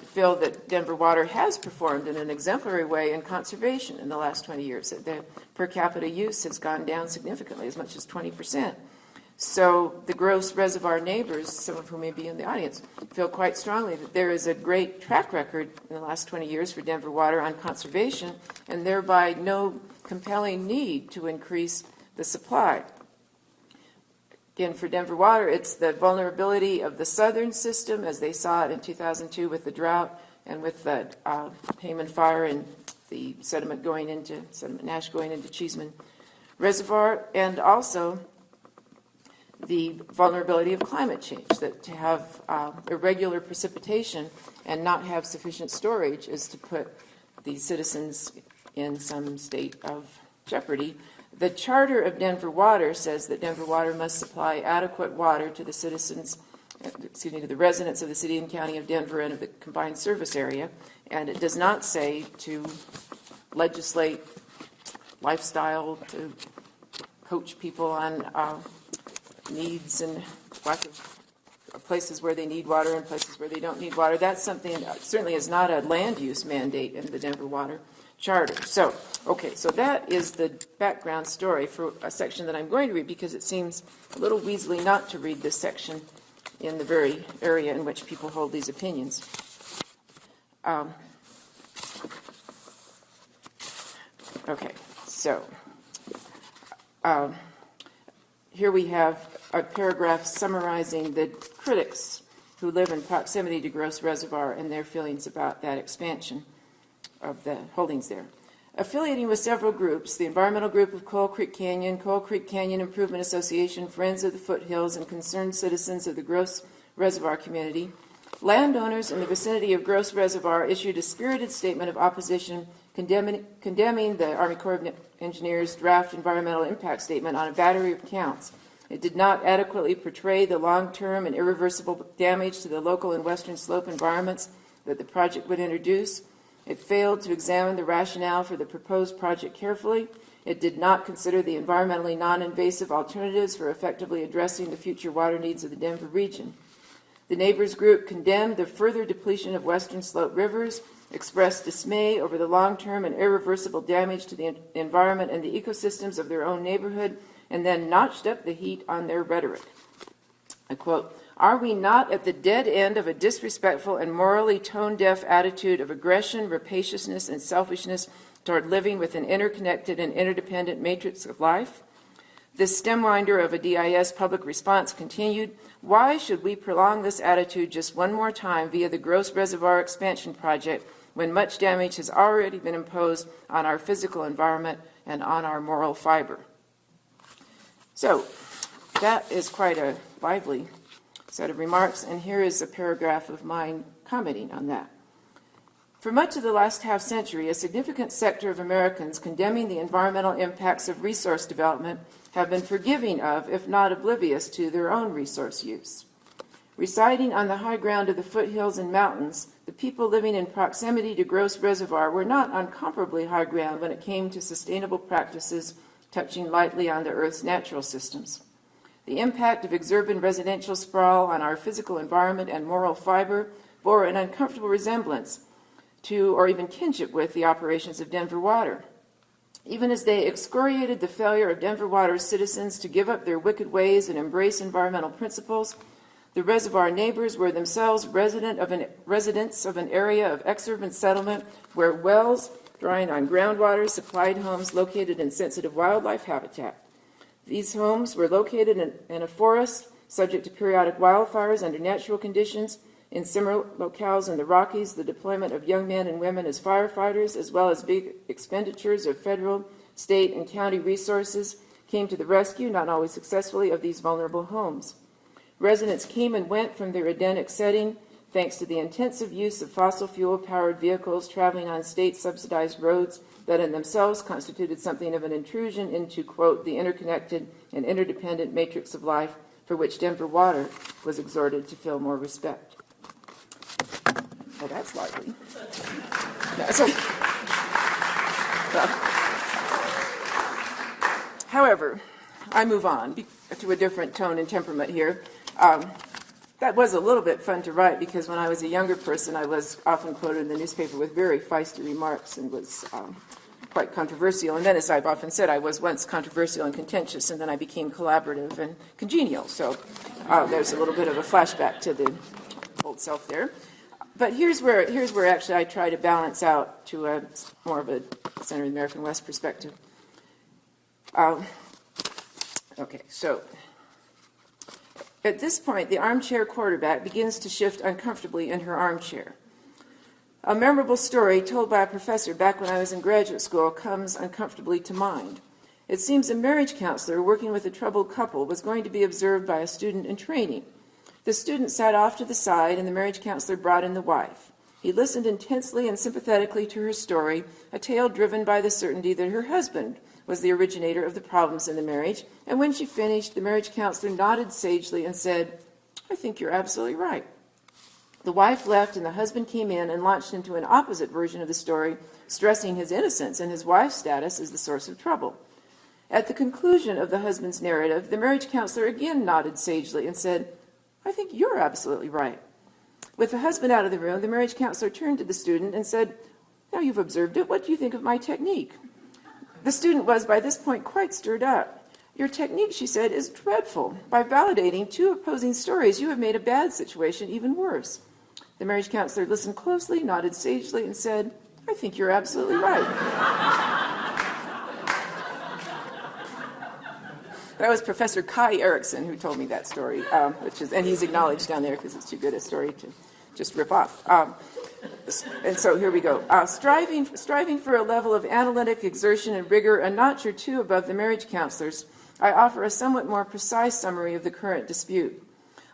Speaker 3: feel that Denver Water has performed in an exemplary way in conservation in the last 20 years. That the per capita use has gone down significantly, as much as 20%. So the Gross Reservoir neighbors, some of whom may be in the audience, feel quite strongly that there is a great track record in the last 20 years for Denver Water on conservation, and thereby no compelling need to increase the supply. Again, for Denver Water, it's the vulnerability of the southern system, as they saw it in 2002 with the drought and with the Hayman fire and the sediment ash going into Cheeseman Reservoir, and also the vulnerability of climate change, that to have irregular precipitation and not have sufficient storage is to put the citizens in some state of jeopardy. The charter of Denver Water says that Denver Water must supply adequate water to the to the residents of the city and county of Denver and of the combined service area, and it does not say to legislate lifestyle, to coach people on needs and lack of places where they need water and places where they don't need water. That's something that certainly is not a land use mandate in the Denver Water Charter. So that is the background story for a section that I'm going to read, because it seems a little weaselly not to read this section in the very area in which people hold these opinions. Here we have a paragraph summarizing the critics who live in proximity to Gross Reservoir and their feelings about that expansion of the holdings there. Affiliating with several groups, the environmental group of Coal Creek Canyon Improvement Association, Friends of the Foothills, and concerned citizens of the Gross Reservoir community, landowners in the vicinity of Gross Reservoir issued a spirited statement of opposition condemning the Army Corps of Engineers' draft environmental impact statement on a battery of counts. It did not adequately portray the long-term and irreversible damage to the local and western slope environments that the project would introduce. It failed to examine the rationale for the proposed project carefully. It did not consider the environmentally non-invasive alternatives for effectively addressing the future water needs of the Denver region. The neighbors group condemned the further depletion of western slope rivers, expressed dismay over the long-term and irreversible damage to the environment and the ecosystems of their own neighborhood, and then notched up the heat on their rhetoric. I quote, "Are we not at the dead end of a disrespectful and morally tone-deaf attitude of aggression, rapaciousness, and selfishness toward living with an interconnected and interdependent matrix of life?" This stemwinder of a DIS public response continued, "Why should we prolong this attitude just one more time via the Gross Reservoir expansion project when much damage has already been imposed on our physical environment and on our moral fiber?" So that is quite a lively set of remarks, and here is a paragraph of mine commenting on that. For much of the last half-century, a significant sector of Americans condemning the environmental impacts of resource development have been forgiving of, if not oblivious to, their own resource use. Residing on the high ground of the foothills and mountains, the people living in proximity to Gross Reservoir were not on comparably high ground when it came to sustainable practices touching lightly on the Earth's natural systems. The impact of exurban residential sprawl on our physical environment and moral fiber bore an uncomfortable resemblance to, or even kinship with, the operations of Denver Water. Even as they excoriated the failure of Denver Water's citizens to give up their wicked ways and embrace environmental principles, the reservoir neighbors were themselves residents of an area of exurban settlement where wells drawing on groundwater supplied homes located in sensitive wildlife habitat. These homes were located in a forest subject to periodic wildfires under natural conditions. In similar locales in the Rockies, the deployment of young men and women as firefighters, as well as big expenditures of federal, state, and county resources, came to the rescue, not always successfully, of these vulnerable homes. Residents came and went from their Edenic setting thanks to the intensive use of fossil fuel-powered vehicles traveling on state-subsidized roads that in themselves constituted something of an intrusion into, quote, the interconnected and interdependent matrix of life for which Denver Water was exhorted to feel more respect. Oh, that's lively. However, I move on to a different tone and temperament here. That was a little bit fun to write because when I was a younger person, I was often quoted in the newspaper with very feisty remarks and was quite controversial. And then, as I've often said, I was once controversial and contentious, and then I became collaborative and congenial. So there's a little bit of a flashback to the old self there. But here's where actually I try to balance out to a more of a Center of the American West perspective. Okay, so at this point, the armchair quarterback begins to shift uncomfortably in her armchair. A memorable story told by a professor back when I was in graduate school comes uncomfortably to mind. It seems a marriage counselor working with a troubled couple was going to be observed by a student in training. The student sat off to the side, and the marriage counselor brought in the wife. He listened intensely and sympathetically to her story, a tale driven by the certainty that her husband was the originator of the problems in the marriage, and when she finished, the marriage counselor nodded sagely and said, "I think you're absolutely right." The wife left, and the husband came in and launched into an opposite version of the story, stressing his innocence and his wife's status as the source of trouble. At the conclusion of the husband's narrative, the marriage counselor again nodded sagely and said, "I think you're absolutely right." With the husband out of the room, the marriage counselor turned to the student and said, "Now you've observed it, what do you think of my technique?" The student was by this point quite stirred up. "Your technique," she said, "is dreadful. By validating two opposing stories, you have made a bad situation even worse." The marriage counselor listened closely, nodded sagely, and said, "I think you're absolutely right." That was Professor Kai Erickson who told me that story, and he's acknowledged down there because it's too good a story to just rip off. And so here we go. Striving for a level of analytic exertion and rigor a notch or two above the marriage counselors, I offer a somewhat more precise summary of the current dispute.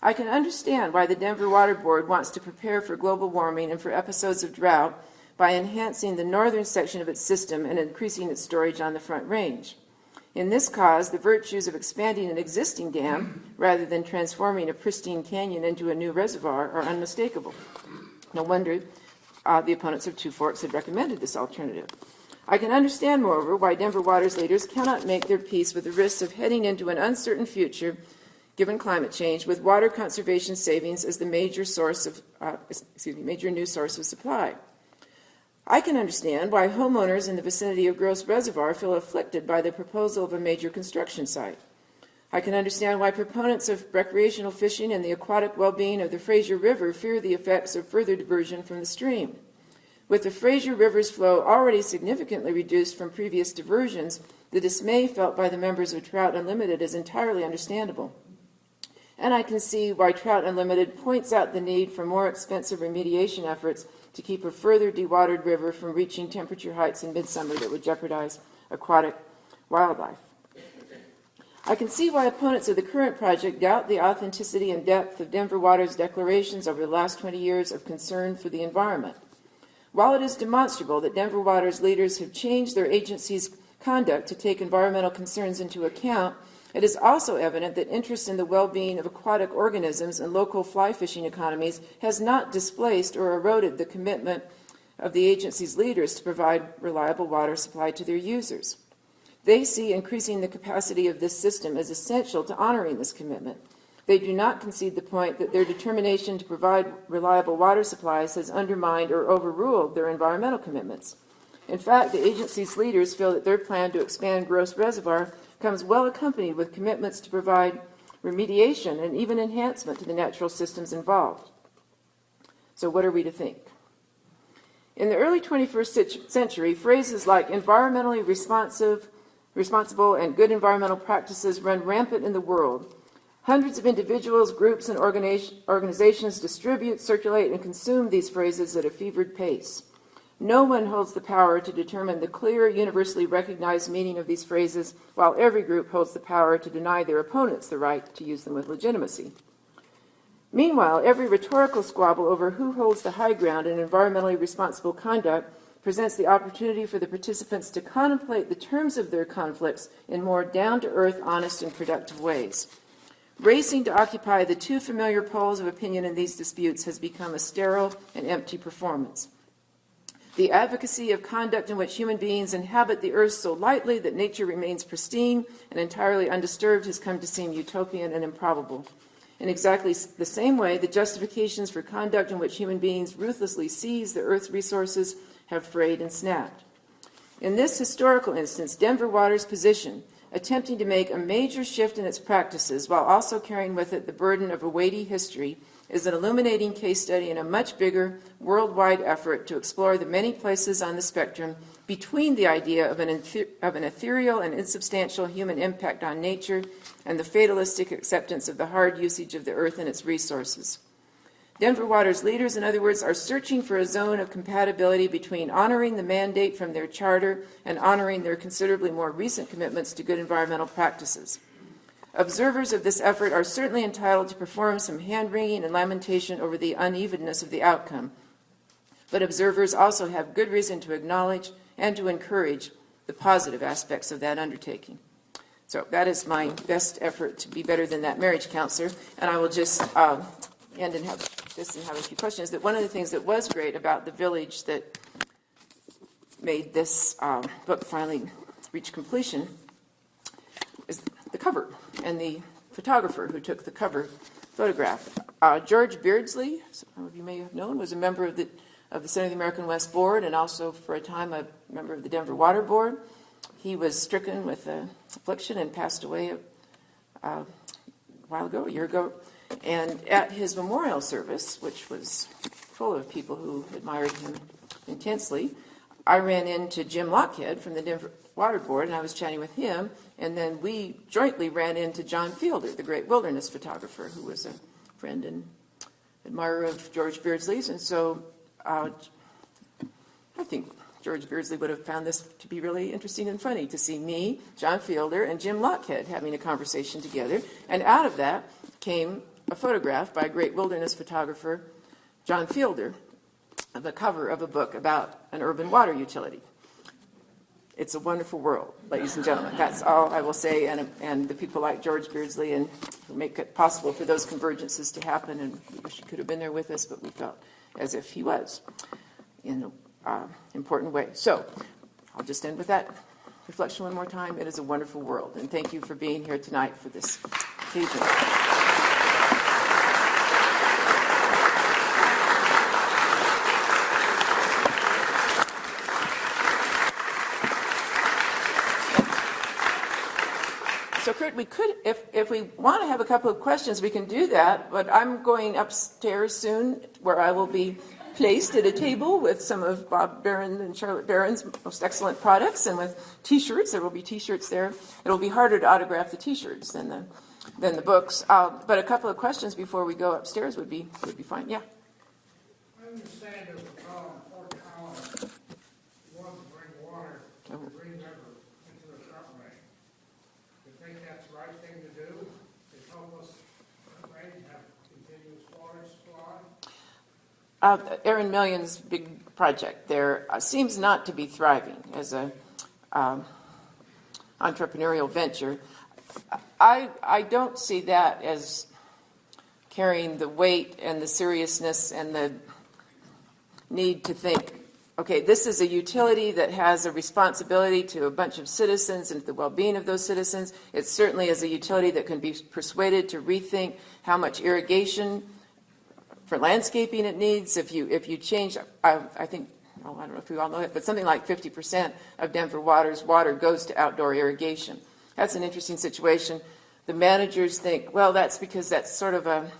Speaker 3: I can understand why the Denver Water Board wants to prepare for global warming and for episodes of drought by enhancing the northern section of its system and increasing its storage on the Front Range. In this cause, the virtues of expanding an existing dam rather than transforming a pristine canyon into a new reservoir are unmistakable. No wonder the opponents of Two Forks had recommended this alternative. I can understand, moreover, why Denver Water's leaders cannot make their peace with the risks of heading into an uncertain future given climate change, with water conservation savings as the major new source of supply. I can understand why homeowners in the vicinity of Gross Reservoir feel afflicted by the proposal of a major construction site. I can understand why proponents of recreational fishing and the aquatic well-being of the Fraser River fear the effects of further diversion from the stream. With the Fraser River's flow already significantly reduced from previous diversions, the dismay felt by the members of Trout Unlimited is entirely understandable. And I can see why Trout Unlimited points out the need for more expensive remediation efforts to keep a further dewatered river from reaching temperature heights in midsummer that would jeopardize aquatic wildlife. I can see why opponents of the current project doubt the authenticity and depth of Denver Water's declarations over the last 20 years of concern for the environment. While it is demonstrable that Denver Water's leaders have changed their agency's conduct to take environmental concerns into account, it is also evident that interest in the well-being of aquatic organisms and local fly fishing economies has not displaced or eroded the commitment of the agency's leaders to provide reliable water supply to their users. They see increasing the capacity of this system as essential to honoring this commitment. They do not concede the point that their determination to provide reliable water supplies has undermined or overruled their environmental commitments. In fact, the agency's leaders feel that their plan to expand Gross Reservoir comes well accompanied with commitments to provide remediation and even enhancement to the natural systems involved. So what are we to think? In the early 21st century, phrases like environmentally responsible and good environmental practices run rampant in the world. Hundreds of individuals, groups, and organizations distribute, circulate, and consume these phrases at a fevered pace. No one holds the power to determine the clear, universally recognized meaning of these phrases, while every group holds the power to deny their opponents the right to use them with legitimacy. Meanwhile, every rhetorical squabble over who holds the high ground in environmentally responsible conduct presents the opportunity for the participants to contemplate the terms of their conflicts in more down-to-earth, honest, and productive ways. Racing to occupy the two familiar poles of opinion in these disputes has become a sterile and empty performance. The advocacy of conduct in which human beings inhabit the earth so lightly that nature remains pristine and entirely undisturbed has come to seem utopian and improbable. In exactly the same way, the justifications for conduct in which human beings ruthlessly seize the earth's resources have frayed and snapped. In this historical instance, Denver Water's position, attempting to make a major shift in its practices while also carrying with it the burden of a weighty history, is an illuminating case study in a much bigger worldwide effort to explore the many places on the spectrum between the idea of an ethereal and insubstantial human impact on nature and the fatalistic acceptance of the hard usage of the earth and its resources. Denver Water's leaders, in other words, are searching for a zone of compatibility between honoring the mandate from their charter and honoring their considerably more recent commitments to good environmental practices. Observers of this effort are certainly entitled to perform some hand-wringing and lamentation over the unevenness of the outcome, but observers also have good reason to acknowledge and to encourage the positive aspects of that undertaking. So that is my best effort to be better than that marriage counselor, and I will just end and have a few questions. That one of the things that was great about the village that made this book finally reach completion is the cover and the photographer who took the cover photograph. George Beardsley, some of you may have known, was a member of the Center of the American West Board and also for a time a member of the Denver Water Board. He was stricken with affliction and passed away a year ago. And at his memorial service, which was full of people who admired him intensely, I ran into Jim Lockhead from the Denver Water Board, and I was chatting with him, and then we jointly ran into John Fielder, the great wilderness photographer, who was a friend and admirer of George Beardsley's. And so I think George Beardsley would have found this to be really interesting and funny to see me, John Fielder, and Jim Lockhead having a conversation together. And out of that came a photograph by a great wilderness photographer, John Fielder, of the cover of a book about an urban water utility. It's a wonderful world, ladies and gentlemen. That's all I will say. And the people like George Beardsley and who make it possible for those convergences to happen. And we wish he could have been there with us, but we felt as if he was in an important way. So I'll just end with that reflection one more time. It is a wonderful world. And thank you for being here tonight for this occasion. So Kurt, we could, if we want to have a couple of questions, we can do that, but I'm going upstairs soon where I will be placed at a table with some of Bob Barron and Charlotte Barron's most excellent products, and with T-shirts. There will be T-shirts there. It'll be harder to autograph the T-shirts than the books. But a couple of questions before we go upstairs would be fine. Yeah.
Speaker 4: I understand there's a problem in Fort Collins. You want to bring water to the Green River into the front range. You think that's the right thing to do? To help us front range have continuous water supply?
Speaker 3: Aaron Million's big project there seems not to be thriving as a entrepreneurial venture. I don't see that as carrying the weight and the seriousness and the need to think, okay, this is a utility that has a responsibility to a bunch of citizens and the well-being of those citizens. It certainly is a utility that can be persuaded to rethink how much irrigation for landscaping it needs. If you change, I think, well, I don't know if we all know it, but something like 50% of Denver Water's water goes to outdoor irrigation. That's an interesting situation. The managers think, well, that's because that's sort of a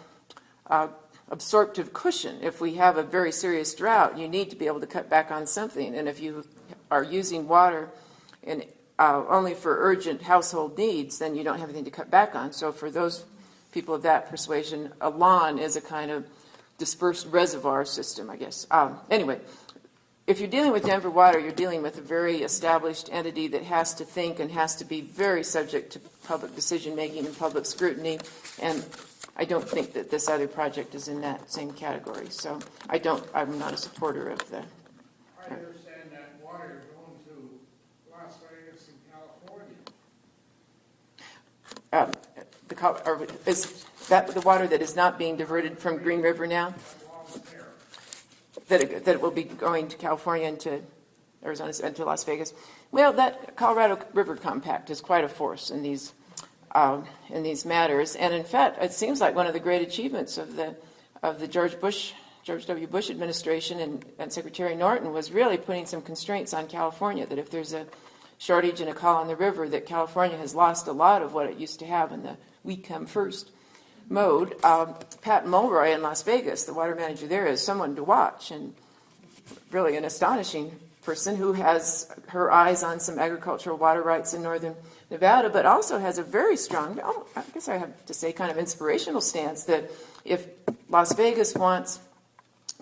Speaker 3: absorptive cushion. If we have a very serious drought, you need to be able to cut back on something. And if you are using water in, only for urgent household needs, then you don't have anything to cut back on. So for those people of that persuasion, a lawn is a kind of dispersed reservoir system, I guess. Anyway, if you're dealing with Denver Water, you're dealing with a very established entity that has to think and has to be very subject to public decision-making and public scrutiny. And I don't think that this other project is in that same category. So I'm not a supporter of the.
Speaker 4: I understand that water is going to Las Vegas and California.
Speaker 3: Is that the water that is not being diverted from Green River now? That it will be going to California and to Arizona and to Las Vegas? Well, that Colorado River Compact is quite a force in these matters, and in fact, it seems like one of the great achievements of the George W. Bush administration and Secretary Norton was really putting some constraints on California. That if there's a shortage and a call on the river, that California has lost a lot of what it used to have in the we come first mode. Pat Mulroy in Las Vegas, the water manager there, is someone to watch, and really an astonishing person who has her eyes on some agricultural water rights in northern Nevada, but also has a very strong, I guess I have to say, kind of inspirational stance that if Las Vegas wants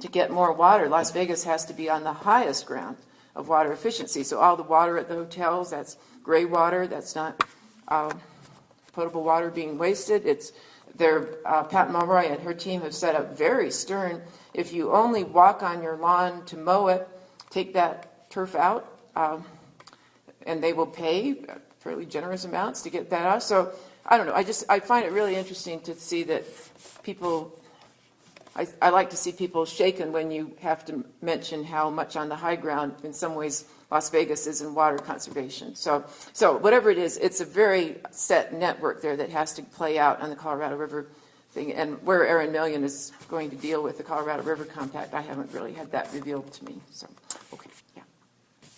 Speaker 3: to get more water, Las Vegas has to be on the highest ground of water efficiency. So all the water at the hotels, that's gray water, that's not potable water being wasted. It's Pat Mulroy and her team have set up very stern, if you only walk on your lawn to mow it, take that turf out, and they will pay fairly generous amounts to get that out. So I don't know, I find it really interesting to see that people, I like to see people shaken when you have to mention how much on the high ground, in some ways, Las Vegas is in water conservation. So whatever it is, it's a very set network there that has to play out on the Colorado River thing. And where Aaron Million is going to deal with the Colorado River Compact, I haven't really had that revealed to me. So, okay, yeah.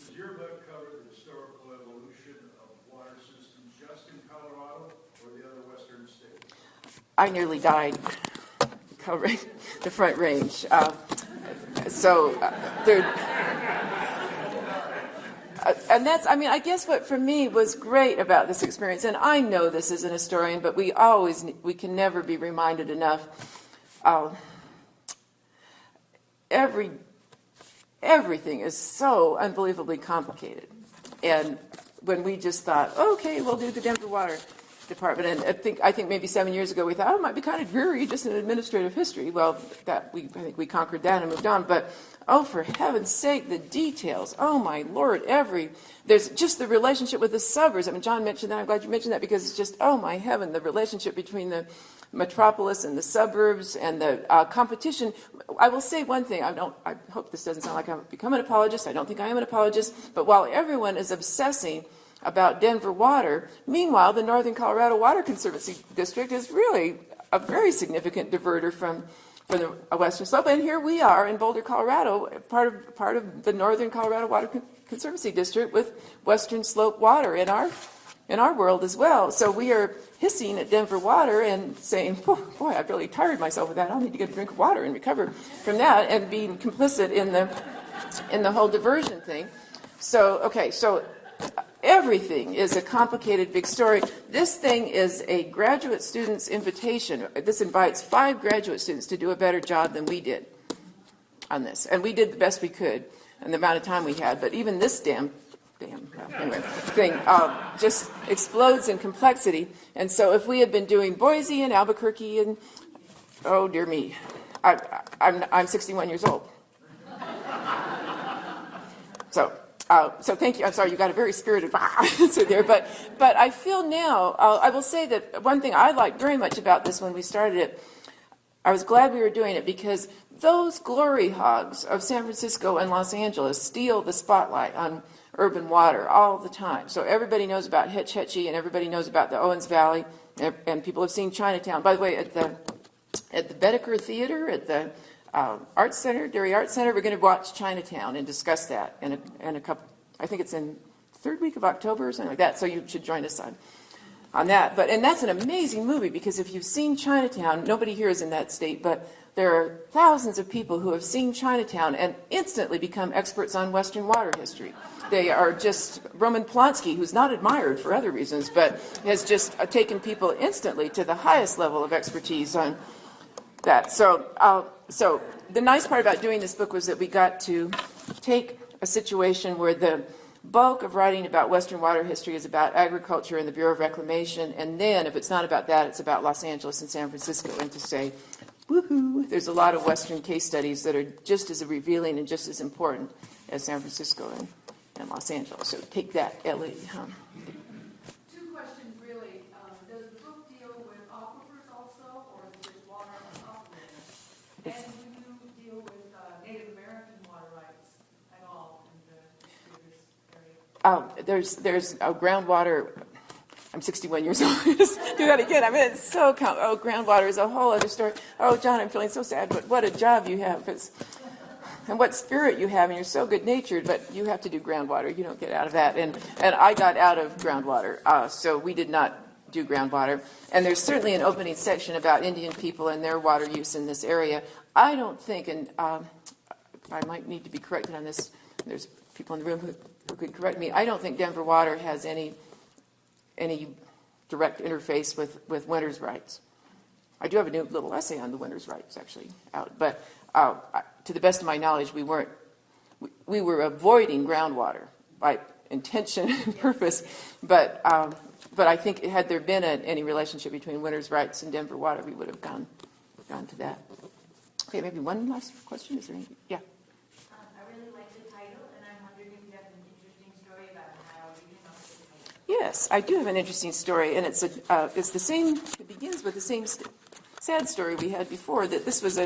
Speaker 5: Does your book cover the historical evolution of water systems just in Colorado or the other western states?
Speaker 3: I nearly died covering the Front Range. So there. And that's, I mean, I guess what for me was great about this experience, and I know this as an historian, but we can never be reminded enough. Everything is so unbelievably complicated. And when we just thought, okay, we'll do the Denver Water Department, and I think maybe 7 years ago we thought, oh, it might be kind of dreary, just an administrative history. Well, I think we conquered that and moved on. But oh, for heaven's sake, the details! Oh my Lord, there's just the relationship with the suburbs. I mean, John mentioned that. I'm glad you mentioned that because it's just, oh my heaven, the relationship between the metropolis and the suburbs and the competition. I will say one thing. I hope this doesn't sound like I've become an apologist. I don't think I am an apologist. But while everyone is obsessing about Denver water, meanwhile, the Northern Colorado Water Conservancy District is really a very significant diverter from the Western Slope. And here we are in Boulder, Colorado, part of the Northern Colorado Water Conservancy District with Western Slope water in our world as well. So we are hissing at Denver water and saying, boy, I've really tired myself with that. I'll need to get a drink of water and recover from that, and being complicit in the whole diversion thing. So everything is a complicated big story. This thing is a graduate student's invitation. This invites 5 graduate students to do a better job than we did on this. And we did the best we could in the amount of time we had. But even this thing just explodes in complexity. And so if we had been doing Boise and Albuquerque and, oh dear me, I'm 61 years old. So thank you. I'm sorry, you got a very spirited answer there. But I feel now, I will say that one thing I liked very much about this when we started it, I was glad we were doing it because those glory hogs of San Francisco and Los Angeles steal the spotlight on urban water all the time. So everybody knows about Hetch Hetchy and everybody knows about the Owens Valley, and people have seen Chinatown. By the way, at the Bedecker Theater, at the Arts Center, Dairy Arts Center, we're going to watch Chinatown and discuss that in a couple. I think it's in the third week of October or something like that. So you should join us on that. And that's an amazing movie because if you've seen Chinatown, nobody here is in that state, but there are thousands of people who have seen Chinatown and instantly become experts on Western water history. They are just Roman Polanski, who's not admired for other reasons, but has just taken people instantly to the highest level of expertise on that. So the nice part about doing this book was that we got to take a situation where the bulk of writing about Western water history is about agriculture and the Bureau of Reclamation, and then if it's not about that, it's about Los Angeles and San Francisco, and to say, woohoo, there's a lot of Western case studies that are just as revealing and just as important as San Francisco and Los Angeles. So take that, Ellie.
Speaker 6: Two questions, really. Does the book deal with aquifers also, or is it water aquifers? And do you deal with Native American water rights at all in this area?
Speaker 3: There's groundwater. I'm 61 years old. Just do that again. I mean, it's so groundwater is a whole other story. Oh, John, I'm feeling so sad, but what a job you have. And what spirit you have, and you're so good-natured, but you have to do groundwater. You don't get out of that. And I got out of groundwater, so we did not do groundwater. And there's certainly an opening section about Indian people and their water use in this area. I don't think, and I might need to be corrected on this. There's people in the room who could correct me. I don't think Denver Water has any direct interface with winners' rights. I do have a new little essay on the winners' rights actually out, but to the best of my knowledge, we were avoiding groundwater by intention and purpose, but I think had there been any relationship between winners' rights and Denver Water, we would have gone to that. Okay, maybe one last question. Is there any? Yeah.
Speaker 6: I really like the title, and I'm wondering if you have an interesting story about how you came up with the title.
Speaker 3: Yes, I do have an interesting story, and it's the same. It begins with the same sad story we had before. That this was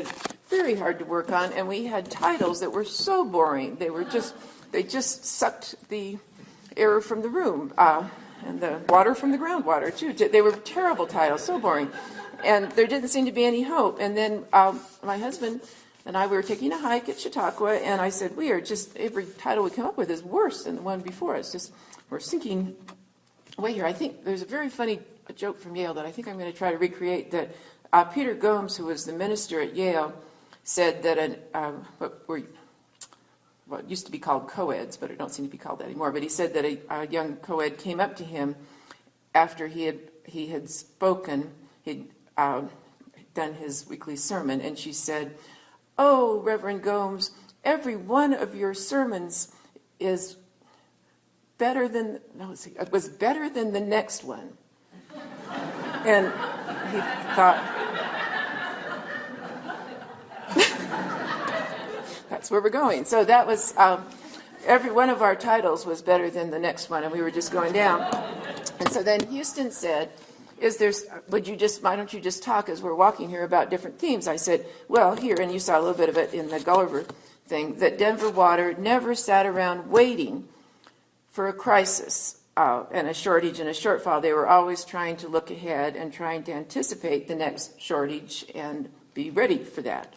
Speaker 3: very hard to work on, and we had titles that were so boring. They just sucked the air from the room and the water from the groundwater too. They were terrible titles, so boring, and there didn't seem to be any hope. And then my husband and I, we were taking a hike at Chautauqua, and I said, we are just, every title we come up with is worse than the one before. It's just, we're sinking away here. I think there's a very funny joke from Yale that I think I'm going to try to recreate, that Peter Gomes, who was the minister at Yale, said that well, it used to be called co-eds, but it don't seem to be called that anymore. But he said that a young co-ed came up to him after he had spoken, he'd done his weekly sermon, and she said, "Oh, Reverend Gomes, every one of your sermons is better than, no, it was better than the next one." And he thought, that's where we're going. So that was, every one of our titles was better than the next one, and we were just going down. And so then Houston said, why don't you just talk as we're walking here about different themes? I said, well, here, and you saw a little bit of it in the Gulliver thing, that Denver Water never sat around waiting for a crisis and a shortage and a shortfall. They were always trying to look ahead and trying to anticipate the next shortage and be ready for that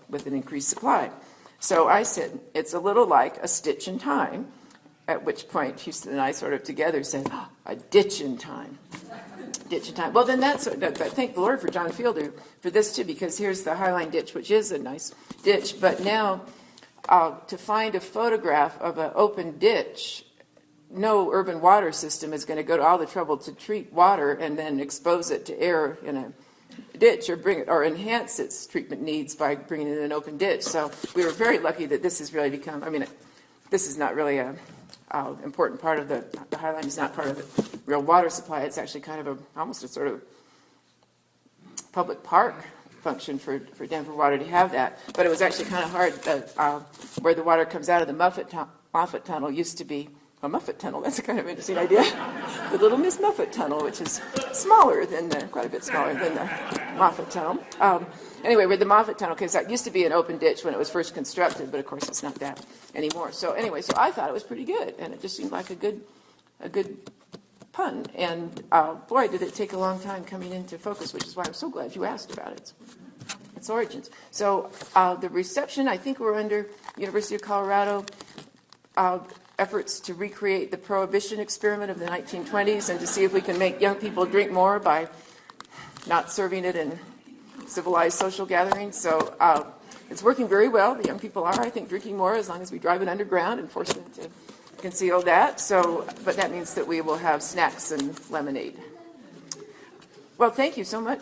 Speaker 3: with an increased supply. So I said, it's a little like a stitch in time, at which point Houston and I sort of together said, oh, a ditch in time. Ditch in time. Well, then I thank the Lord for John Fielder for this too, because here's the Highline Ditch, which is a nice ditch, but now to find a photograph of an open ditch, no urban water system is going to go to all the trouble to treat water and then expose it to air in a ditch or enhance its treatment needs by bringing it in an open ditch. So we were very lucky that this has really become, this is not really a important part of the Highline is not part of the real water supply. It's actually kind of almost a sort of public park function for Denver Water to have that. But it was actually kind of hard where the water comes out of the Moffett Tunnel used to be a Muffet Tunnel. That's a kind of interesting idea. The Little Miss Muffet Tunnel, which is quite a bit smaller than the Moffett Tunnel. Anyway, where the Moffett Tunnel, because that used to be an open ditch when it was first constructed, but of course it's not that anymore. So anyway, so I thought it was pretty good, and it just seemed like a good pun. And boy, did it take a long time coming into focus, which is why I'm so glad you asked about it. Its origins. So the reception, I think we're under University of Colorado efforts to recreate the Prohibition experiment of the 1920s and to see if we can make young people drink more by not serving it in civilized social gatherings. So it's working very well. The young people are, I think, drinking more as long as we drive it underground and force them to conceal that. So, but that means that we will have snacks and lemonade. Well, thank you so much